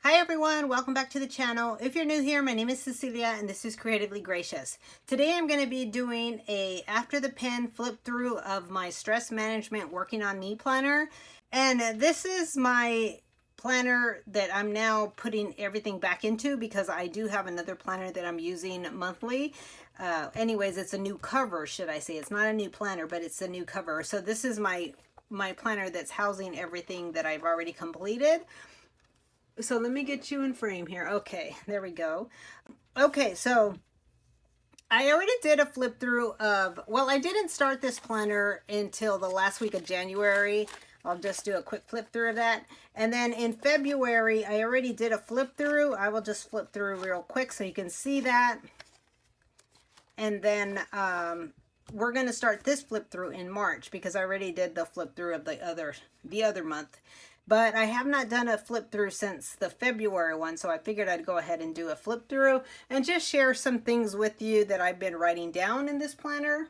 Hi everyone, welcome back to the channel. If you're new here, my name is Cecilia and this is Creatively Gracious. Today I'm going to be doing a after the pen flip through of my stress management working on me planner. And this is my planner that I'm now putting everything back into because I do have another planner that I'm using monthly. Anyways, it's a new cover, should I say. It's not a new planner, but it's a new cover. So this is my planner that's housing everything that I've already completed. So let me get you in frame here. Okay, there we go. Okay, so I already did a flip through of, well, I didn't start this planner until the last week of January. I'll just do a quick flip through of that. And then in February, I already did a flip through. I will just flip through real quick so you can see that. And then we're going to start this flip through in March because I already did the flip through of the other month. But I have not done a flip through since the February one, so I figured I'd go ahead and do a flip through and just share some things with you that I've been writing down in this planner.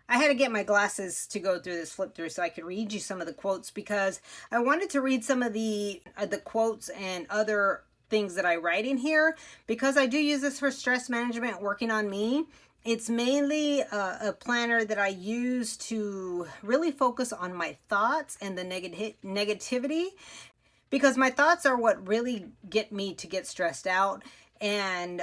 I had to get my glasses to go through this flip through so I could read you some of the quotes because I wanted to read some of the quotes and other things that I write in here because I do use this for stress management working on me. It's mainly a planner that I use to really focus on my thoughts and the negativity, because my thoughts are what really get me to get stressed out, and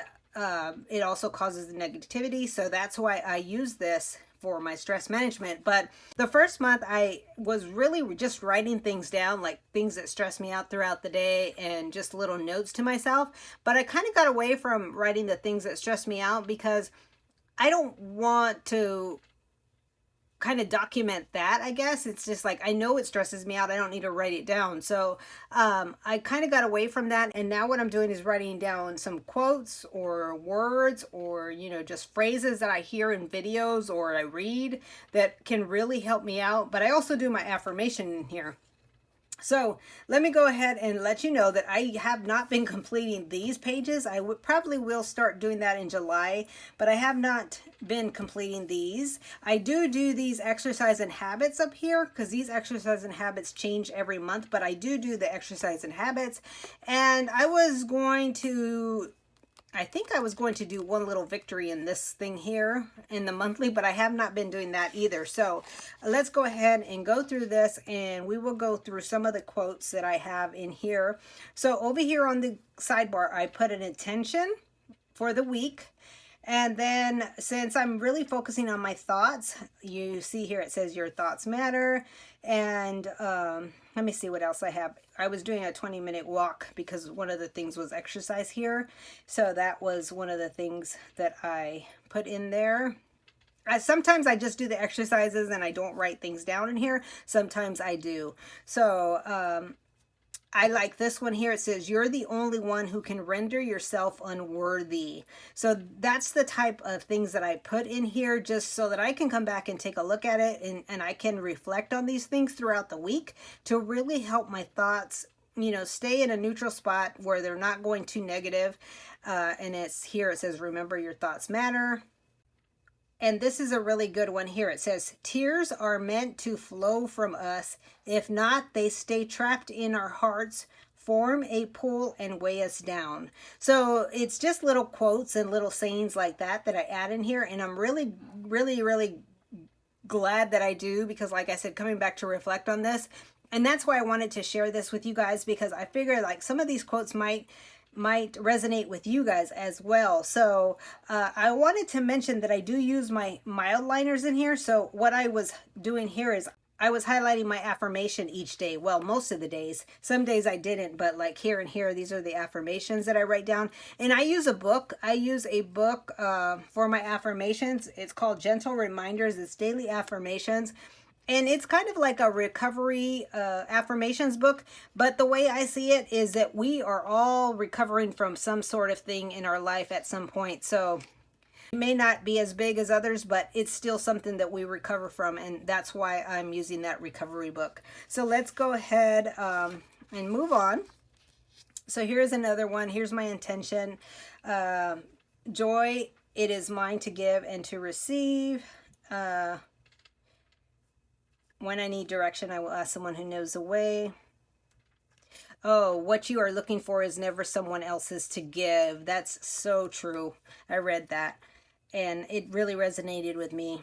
it also causes the negativity. So that's why I use this for my stress management. But the first month I was really just writing things down, like things that stress me out throughout the day and just little notes to myself. But I kind of got away from writing the things that stress me out because I don't want to kind of document that, I guess. It's just like, I know it stresses me out. I don't need to write it down. So I kind of got away from that. And now what I'm doing is writing down some quotes or words or, you know, just phrases that I hear in videos or I read that can really help me out. But I also do my affirmation in here. So let me go ahead and let you know that I have not been completing these pages. I probably will start doing that in July, but I have not been completing these. I do these exercise and habits up here because these exercise and habits change every month, but I do the exercise and habits. And I think I was going to do one little victory in this thing here in the monthly, but I have not been doing that either. So let's go ahead and go through this and we will go through some of the quotes that I have in here. So over here on the sidebar, I put an intention for the week. And then since I'm really focusing on my thoughts, you see here it says your thoughts matter. And let me see what else I have. I was doing a 20-minute walk because one of the things was exercise here. So that was one of the things that I put in there. Sometimes I just do the exercises and I don't write things down in here. Sometimes I do. So I like this one here. It says, you're the only one who can render yourself unworthy. So that's the type of things that I put in here just so that I can come back and take a look at it and I can reflect on these things throughout the week to really help my thoughts, you know, stay in a neutral spot where they're not going too negative. And it's here, it says, remember your thoughts matter. And this is a really good one here. It says, tears are meant to flow from us. If not, they stay trapped in our hearts, form a pool and weigh us down. So it's just little quotes and little sayings like that I add in here. And I'm really, really, really glad that I do because, like I said, coming back to reflect on this. And that's why I wanted to share this with you guys, because I figure like some of these quotes might resonate with you guys as well. So I wanted to mention that I do use my mild liners in here. So what I was doing here is I was highlighting my affirmation each day. Well, most of the days. Some days I didn't, but like here and here, these are the affirmations that I write down. And I use a book. I use a book for my affirmations. It's called Gentle Reminders. It's daily affirmations. And it's kind of like a recovery affirmations book. But the way I see it is that we are all recovering from some sort of thing in our life at some point. So it may not be as big as others, but it's still something that we recover from. And that's why I'm using that recovery book. So let's go ahead and move on. So here's another one. Here's my intention. Joy, it is mine to give and to receive. When I need direction, I will ask someone who knows the way. Oh, what you are looking for is never someone else's to give. That's so true. I read that and it really resonated with me.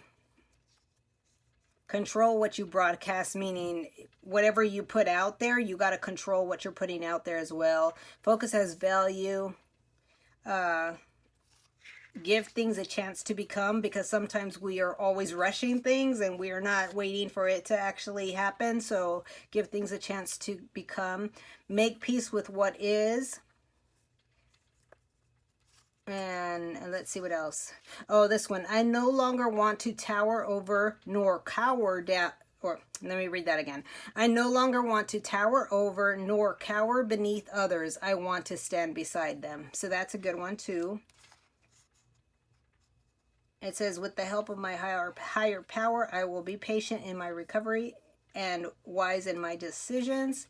Control what you broadcast, meaning whatever you put out there, you got to control what you're putting out there as well. Focus has value. Give things a chance to become, because sometimes we are always rushing things and we are not waiting for it to actually happen. So give things a chance to become. Make peace with what is. And let's see what else. Oh, this one. I no longer want to tower over nor cower down. Or let me read that again. I no longer want to tower over nor cower beneath others. I want to stand beside them. So that's a good one too. It says, with the help of my higher power, I will be patient in my recovery and wise in my decisions.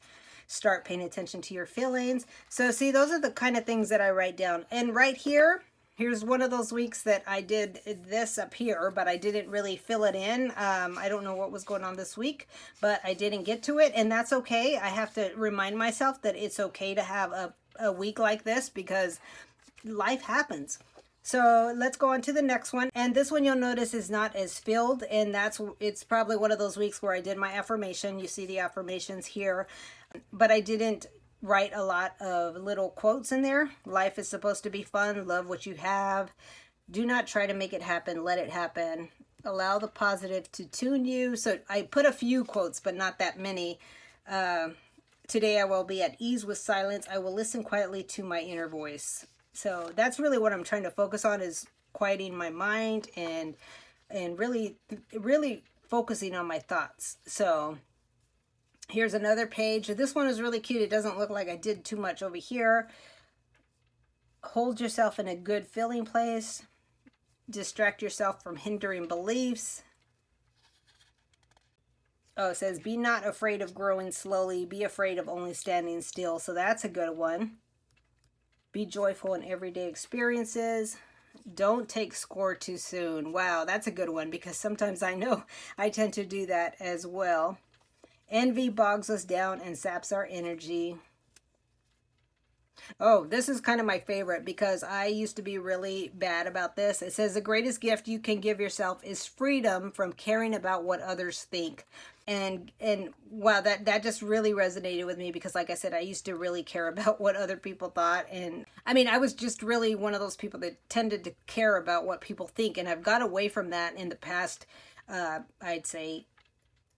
Start paying attention to your feelings. So see, those are the kind of things that I write down. And right here, here's one of those weeks that I did this up here, but I didn't really fill it in. I don't know what was going on this week, but I didn't get to it, and that's okay. I have to remind myself that it's okay to have a week like this, because life happens. So let's go on to the next one. And this one you'll notice is not as filled, and it's probably one of those weeks where I did my affirmation. You see the affirmations here, but I didn't write a lot of little quotes in there. Life is supposed to be fun. Love what you have. Do not try to make it happen. Let it happen. Allow the positive to tune you. So I put a few quotes, but not that many. Today I will be at ease with silence. I will listen quietly to my inner voice. So that's really what I'm trying to focus on, is quieting my mind and really focusing on my thoughts. So here's another page. This one is really cute. It doesn't look like I did too much over here. Hold yourself in a good feeling place. Distract yourself from hindering beliefs. Oh, it says, be not afraid of growing slowly. Be afraid of only standing still. So that's a good one. Be joyful in everyday experiences. Don't take score too soon. Wow, that's a good one, because sometimes I know I tend to do that as well. Envy bogs us down and saps our energy. Oh, this is kind of my favorite, because I used to be really bad about this. It says, the greatest gift you can give yourself is freedom from caring about what others think. And wow, that just really resonated with me, because like I said, I used to really care about what other people thought. And I mean, I was just really one of those people that tended to care about what people think. And I've got away from that in the past, I'd say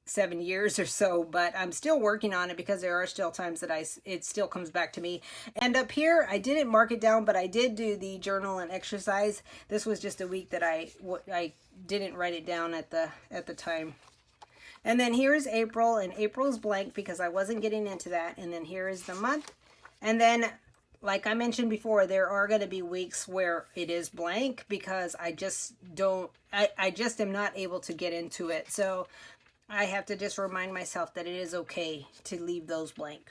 7 years or so, but I'm still working on it, because there are still times that it still comes back to me. And up here, I didn't mark it down, but I did do the journal and exercise. This was just a week that I didn't write it down at the time. And then here's April, and April's blank because I wasn't getting into that. And then here is the month. And then, like I mentioned before, there are going to be weeks where it is blank, because I just am not able to get into it. So I have to just remind myself that it is okay to leave those blank.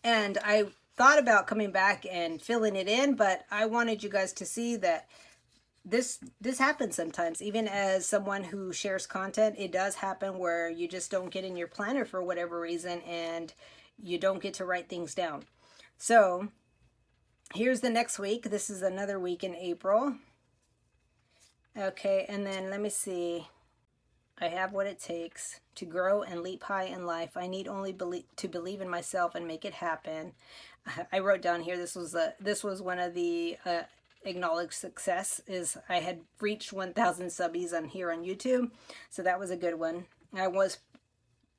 And I thought about coming back and filling it in, but I wanted you guys to see that this happens sometimes. Even as someone who shares content, it does happen where you just don't get in your planner for whatever reason, and you don't get to write things down. So here's the next week. This is another week in April. Okay, and then let me see. I have what it takes to grow and leap high in life. I need only to believe in myself and make it happen. I wrote down here, this was one of the acknowledged success, is I had reached 1,000 subbies on here on YouTube. So that was a good one. I was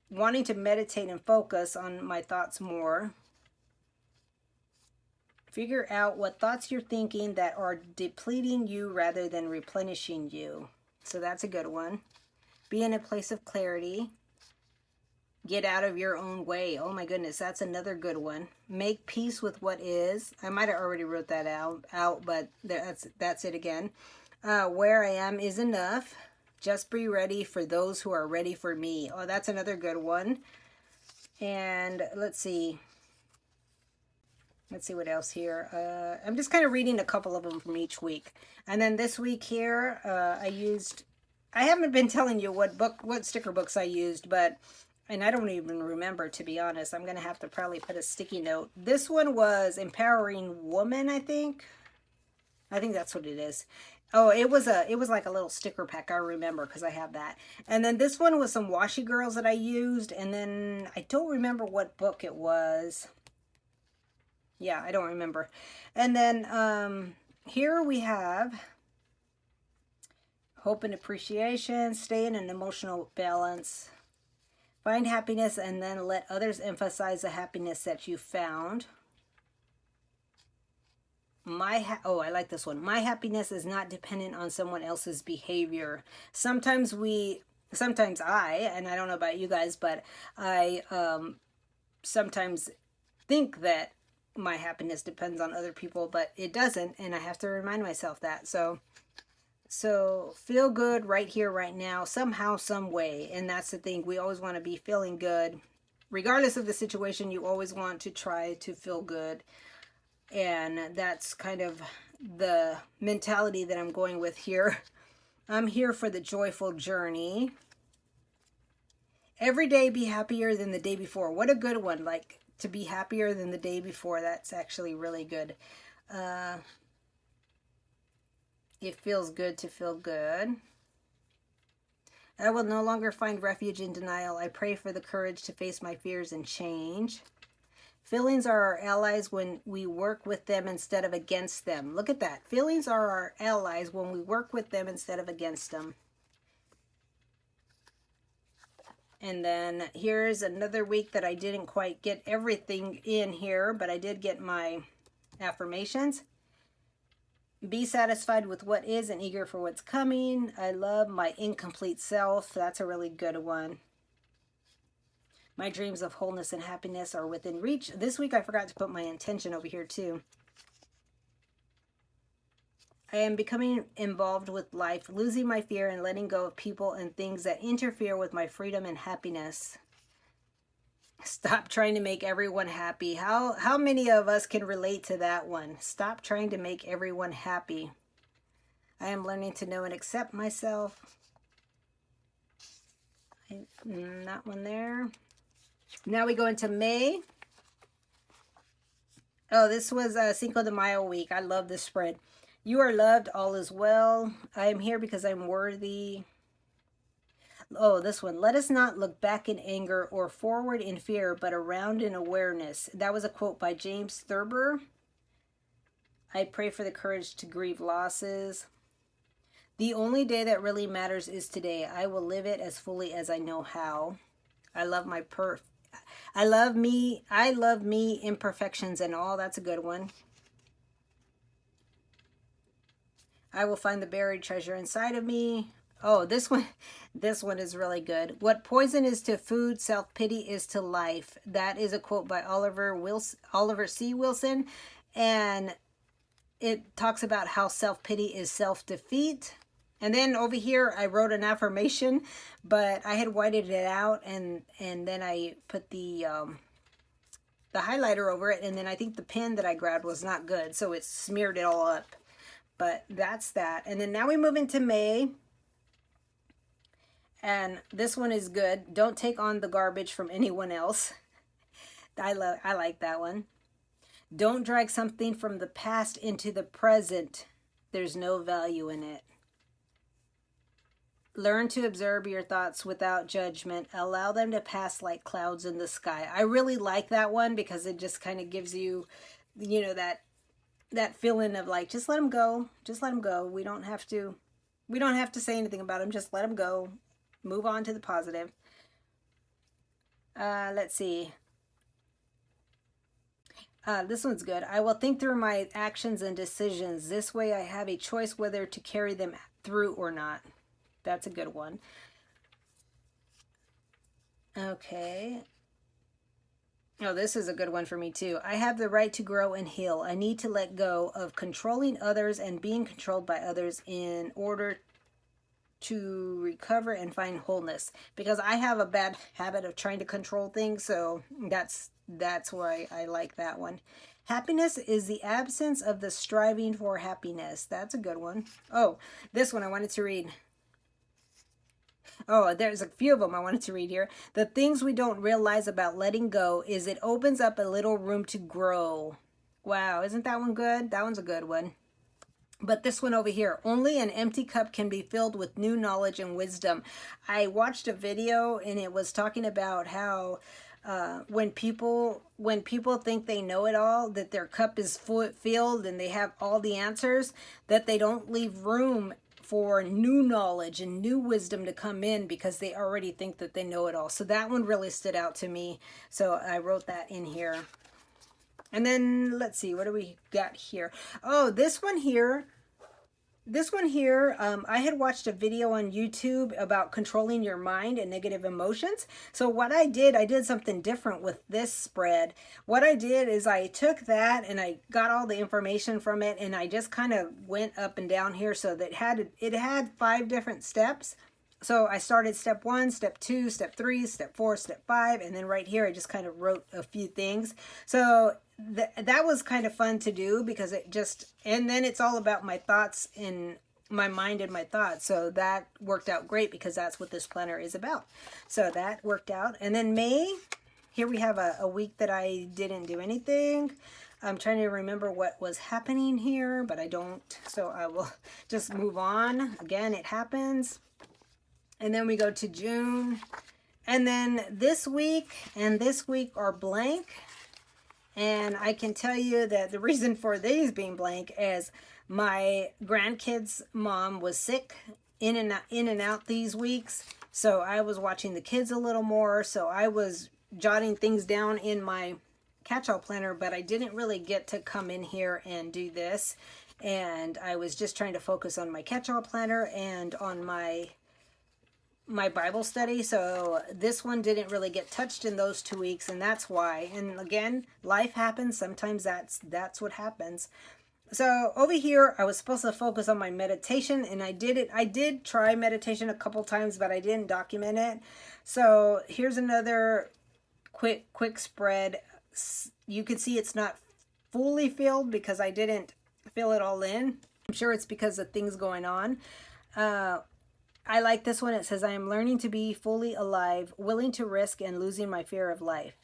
wanting to meditate and focus on my thoughts more. Figure out what thoughts you're thinking that are depleting you rather than replenishing you. So that's a good one. Be in a place of clarity. Get out of your own way. Oh my goodness, that's another good one. Make peace with what is. I might have already wrote that out, but that's it again. Where I am is enough. Just be ready for those who are ready for me. Oh, that's another good one. And let's see what else here. I'm just kind of reading a couple of them from each week. And then this week here, I haven't been telling you what sticker books I used, but And I don't even remember, to be honest. I'm going to have to probably put a sticky note. This one was Empowering Woman, I think. I think that's what it is. Oh, it was like a little sticker pack. I remember because I have that. And then this one was some washi girls that I used. And then I don't remember what book it was. Yeah, I don't remember. And then here we have Hope and Appreciation, Stay in an Emotional Balance, Find Happiness, and then let others emphasize the happiness that you found. I like this one. My happiness is not dependent on someone else's behavior. Sometimes I, and I don't know about you guys, but I sometimes think that my happiness depends on other people, but it doesn't, and I have to remind myself that. So feel good right here, right now, somehow, some way. And that's the thing. We always want to be feeling good. Regardless of the situation, you always want to try to feel good. And that's kind of the mentality that I'm going with here. I'm here for the joyful journey. Every day be happier than the day before. What a good one. Like, to be happier than the day before. That's actually really good. It feels good to feel good. I will no longer find refuge in denial. I pray for the courage to face my fears and change. Feelings are our allies when we work with them instead of against them. Look at that. Feelings are our allies when we work with them instead of against them. And then here's another week that I didn't quite get everything in here, but I did get my affirmations. Be satisfied with what is and eager for what's coming. I love my incomplete self. That's a really good one. My dreams of wholeness and happiness are within reach. This week I forgot to put my intention over here too. I am becoming involved with life, losing my fear and letting go of people and things that interfere with my freedom and happiness. Stop trying to make everyone happy. How many of us can relate to that one? Stop trying to make everyone happy. I am learning to know and accept myself. That one there. Now we go into May. Oh, this was Cinco de Mayo week. I love this spread. You are loved, all is well. I am here because I'm worthy. Oh, this one. Let us not look back in anger or forward in fear, but around in awareness. That was a quote by James Thurber. I pray for the courage to grieve losses. The only day that really matters is today. I will live it as fully as I know how. I love my I love me, imperfections and all. That's a good one. I will find the buried treasure inside of me. Oh, this one is really good. What poison is to food, self-pity is to life. That is a quote by Oliver C. Wilson. And it talks about how self-pity is self-defeat. And then over here, I wrote an affirmation, but I had whited it out, and then I put the highlighter over it, and then I think the pen that I grabbed was not good, so it smeared it all up. But that's that. And then now we move into May. And this one is good. Don't take on the garbage from anyone else. I like that one. Don't drag something from the past into the present. There's no value in it. Learn to observe your thoughts without judgment. Allow them to pass like clouds in the sky. I really like that one because it just kind of gives you, that feeling of like, just let them go. Just let them go. We don't have to say anything about them. Just let them go. Move on to the positive. Let's see. This one's good. I will think through my actions and decisions. This way I have a choice whether to carry them through or not. That's a good one. Okay. Oh, this is a good one for me too. I have the right to grow and heal. I need to let go of controlling others and being controlled by others in order to recover and find wholeness. Because I have a bad habit of trying to control things, so that's why I like that one. Happiness is the absence of the striving for happiness. That's a good one. Oh, this one I wanted to read. Oh, there's a few of them I wanted to read here. The things we don't realize about letting go is it opens up a little room to grow. Wow, isn't that one good? That one's a good one. But this one over here, only an empty cup can be filled with new knowledge and wisdom. I watched a video and it was talking about how when people think they know it all, that their cup is filled and they have all the answers, that they don't leave room for new knowledge and new wisdom to come in because they already think that they know it all. So that one really stood out to me. So I wrote that in here. And then let's see, what do we got here? Oh, this one here, I had watched a video on YouTube about controlling your mind and negative emotions. So what I did something different with this spread. What I did is I took that and I got all the information from it, and I just kind of went up and down here so that it had 5 different steps. So I started step 1, step 2, step 3, step 4, step 5, and then right here I just kind of wrote a few things. So that was kind of fun to do because it just, and then it's all about my thoughts in my mind and my thoughts. So that worked out great because that's what this planner is about. So that worked out. And then May, here we have a week that I didn't do anything. I'm trying to remember what was happening here, but I don't. So I will just move on. Again, it happens. And then we go to June. And then this week and this week are blank. And I can tell you that the reason for these being blank is my grandkids' mom was sick in and out these weeks. So I was watching the kids a little more. So I was jotting things down in my catch-all planner, but I didn't really get to come in here and do this. And I was just trying to focus on my catch-all planner and on my Bible study. So this one didn't really get touched in those 2 weeks, and that's why. And again, life happens. Sometimes that's what happens. So over here, I was supposed to focus on my meditation, and I did it. I did try meditation a couple times, but I didn't document it. So here's another quick spread. You can see it's not fully filled because I didn't fill it all in. I'm sure it's because of things going on. I like this one. It says, I am learning to be fully alive, willing to risk and losing my fear of life.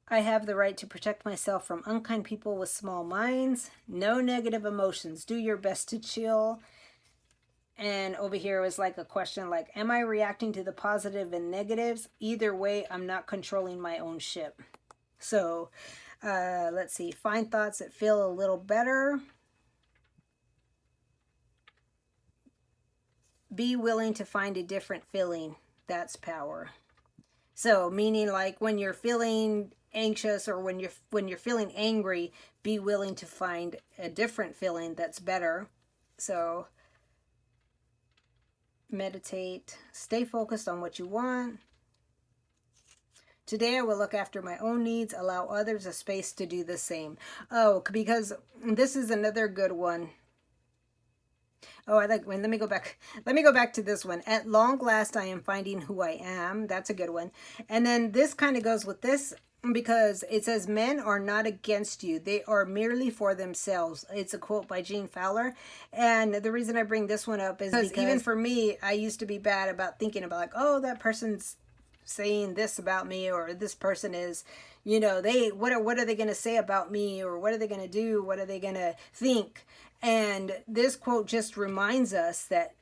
I have the right to protect myself from unkind people with small minds. No negative emotions. Do your best to chill. And over here was like a question like, am I reacting to the positive and negatives? Either way, I'm not controlling my own ship. So let's see. Find thoughts that feel a little better. Be willing to find a different feeling. That's power. So meaning like when you're feeling anxious or when you're feeling angry, be willing to find a different feeling that's better. So meditate, stay focused on what you want. Today I will look after my own needs, allow others a space to do the same. Oh, because this is another good one. Oh, I like when, let me go back to this one. At long last, I am finding who I am. That's a good one. And then this kind of goes with this because it says, men are not against you. They are merely for themselves. It's a quote by Jean Fowler. And the reason I bring this one up is because even for me, I used to be bad about thinking about like, oh, that person's saying this about me, or this person is, you know, what are they going to say about me, or what are they going to do? What are they going to think? And this quote just reminds us that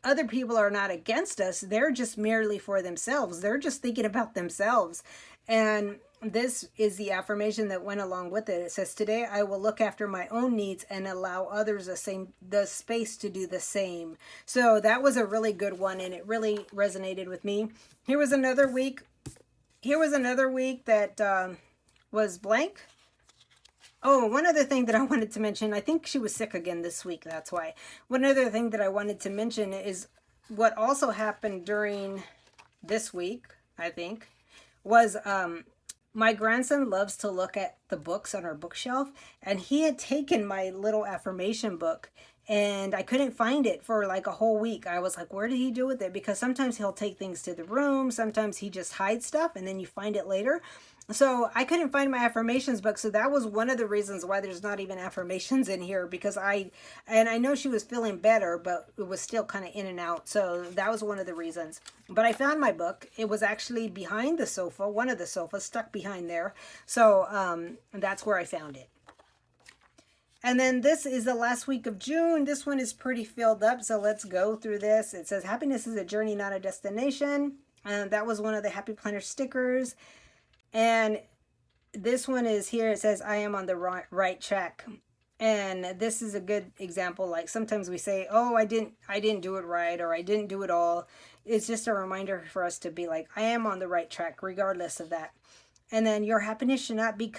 other people are not against us. They're just merely for themselves. They're just thinking about themselves. And this is the affirmation that went along with it. It says, today I will look after my own needs and allow others the space to do the same. So that was a really good one, and it really resonated with me. Here was another week that was blank. Oh, one other thing that I wanted to mention, I think she was sick again this week, that's why. One other thing that I wanted to mention is what also happened during this week, I think, was my grandson loves to look at the books on our bookshelf, and he had taken my little affirmation book, and I couldn't find it for like a whole week. I was like, where did he do with it? Because sometimes he'll take things to the room, sometimes he just hides stuff, and then you find it later. So I couldn't find my affirmations book. So that was one of the reasons why there's not even affirmations in here, because I know she was feeling better, but it was still kind of in and out. So that was one of the reasons. But I found my book. It was actually behind the sofa, one of the sofas stuck behind there. So that's where I found it. And then this is the last week of June. This one is pretty filled up. So let's go through this. It says, happiness is a journey, not a destination. And that was one of the Happy Planner stickers. And this one is here. It says, I am on the right track. And this is a good example. Like sometimes we say, oh, I didn't do it right, or I didn't do it all. It's just a reminder for us to be like, I am on the right track, regardless of that. And then your happiness should not be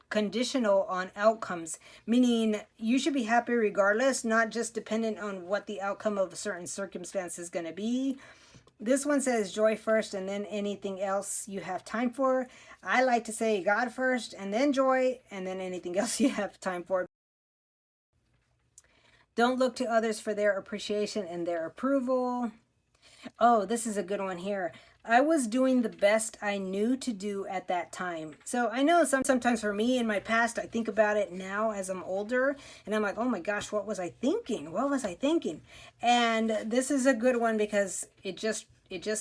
conditional on outcomes, meaning you should be happy regardless, not just dependent on what the outcome of a certain circumstance is going to be. This one says joy first and then anything else you have time for. I like to say God first and then joy and then anything else you have time for. Don't look to others for their appreciation and their approval. Oh, this is a good one here. I was doing the best I knew to do at that time. So I know sometimes for me in my past, I think about it now as I'm older and I'm like, oh my gosh, what was I thinking? What was I thinking? And this is a good one because it just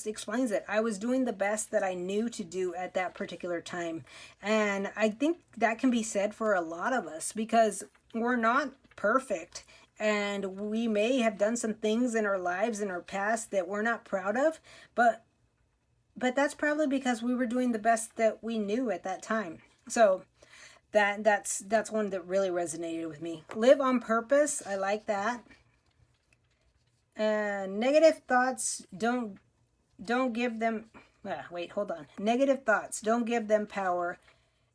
explains it. I was doing the best that I knew to do at that particular time. And I think that can be said for a lot of us because we're not perfect. And we may have done some things in our lives in our past that we're not proud of, but that's probably because we were doing the best that we knew at that time. So that's one that really resonated with me. Live on purpose. I like that. Negative thoughts, don't give them, hold on. Negative thoughts, don't give them power.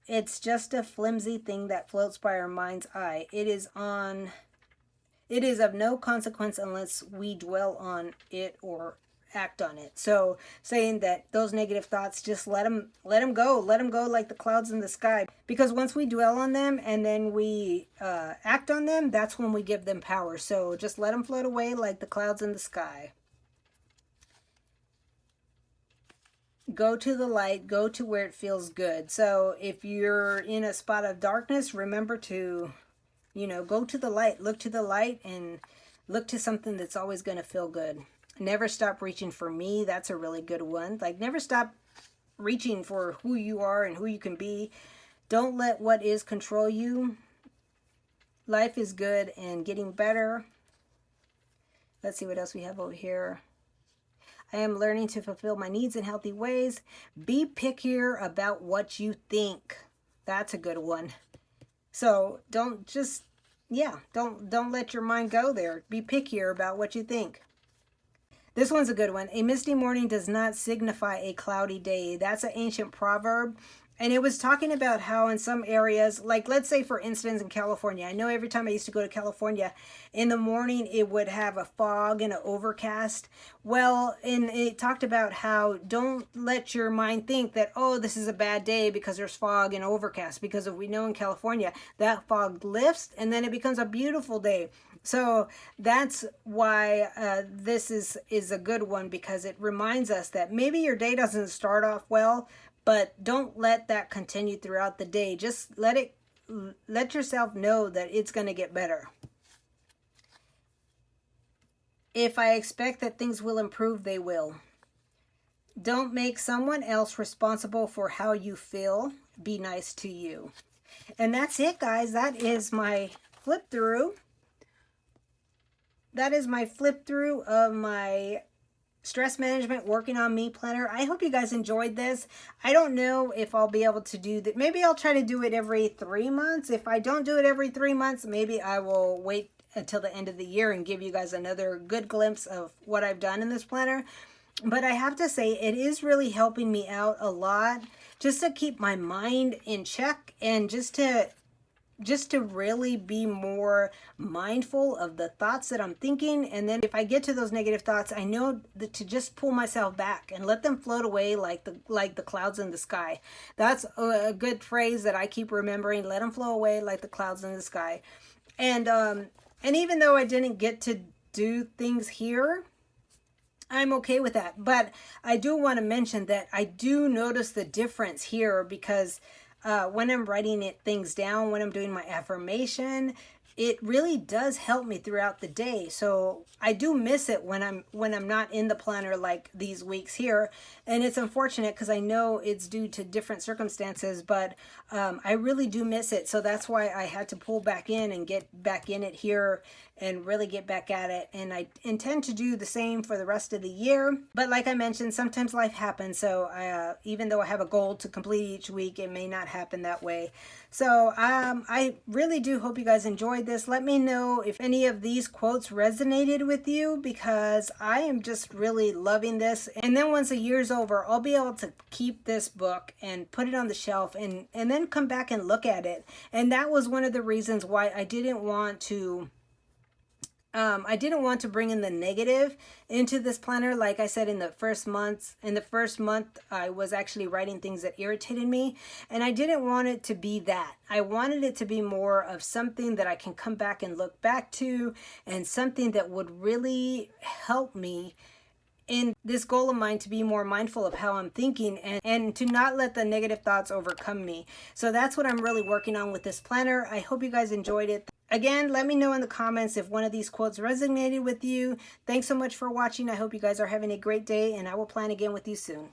It's just a flimsy thing that floats by our mind's eye. It is of no consequence unless we dwell on it or act on it. So saying that those negative thoughts, just let them go like the clouds in the sky, because once we dwell on them and then we act on them, that's when we give them power. So just let them float away like the clouds in the sky. Go to the light, go to where it feels good. So if you're in a spot of darkness, remember to go to the light, look to the light, and look to something that's always going to feel good. Never stop reaching for me. That's a really good one. Like, never stop reaching for who you are and who you can be. Don't let what is control you. Life is good and getting better. Let's see what else we have over here. I am learning to fulfill my needs in healthy ways. Be pickier about what you think. That's a good one. So don't let your mind go there. Be pickier about what you think. This one's a good one. A misty morning does not signify a cloudy day. That's an ancient proverb. And it was talking about how in some areas, like let's say for instance in California, I know every time I used to go to California, in the morning it would have a fog and an overcast. Well, and it talked about how don't let your mind think that, oh, this is a bad day because there's fog and overcast. Because if we know in California, that fog lifts and then it becomes a beautiful day. So that's why this is a good one, because it reminds us that maybe your day doesn't start off well, but don't let that continue throughout the day. Just let yourself know that it's going to get better. If I expect that things will improve, they will. Don't make someone else responsible for how you feel. Be nice to you. And that's it, guys. That is my flip through. That is my flip through of my Stress Management Working on Me planner. I hope you guys enjoyed this. I don't know if I'll be able to do that. Maybe I'll try to do it every 3 months. If I don't do it every 3 months, maybe I will wait until the end of the year and give you guys another good glimpse of what I've done in this planner. But I have to say, it is really helping me out a lot, just to keep my mind in check and just to really be more mindful of the thoughts that I'm thinking. And then if I get to those negative thoughts, I know that to just pull myself back and let them float away like the clouds in the sky. That's a good phrase that I keep remembering. Let them flow away like the clouds in the sky. And even though I didn't get to do things here, I'm okay with that. But I do want to mention that I do notice the difference here because when I'm writing things down, when I'm doing my affirmation, it really does help me throughout the day. So I do miss it when I'm not in the planner like these weeks here, and it's unfortunate because I know it's due to different circumstances, but I really do miss it. So that's why I had to pull back in and get back in it here and really get back at it. And I intend to do the same for the rest of the year. But like I mentioned, sometimes life happens. So even though I have a goal to complete each week, it may not happen that way. So I really do hope you guys enjoyed this. Let me know if any of these quotes resonated with you, because I am just really loving this. And then once a year's over, I'll be able to keep this book and put it on the shelf and then come back and look at it. And that was one of the reasons why I didn't want to bring in the negative into this planner. Like I said, in the first month, I was actually writing things that irritated me, and I didn't want it to be that. I wanted it to be more of something that I can come back and look back to, and something that would really help me in this goal of mine to be more mindful of how I'm thinking and to not let the negative thoughts overcome me. So that's what I'm really working on with this planner. I hope you guys enjoyed it. Again, let me know in the comments if one of these quotes resonated with you. Thanks so much for watching. I hope you guys are having a great day, and I will plan again with you soon.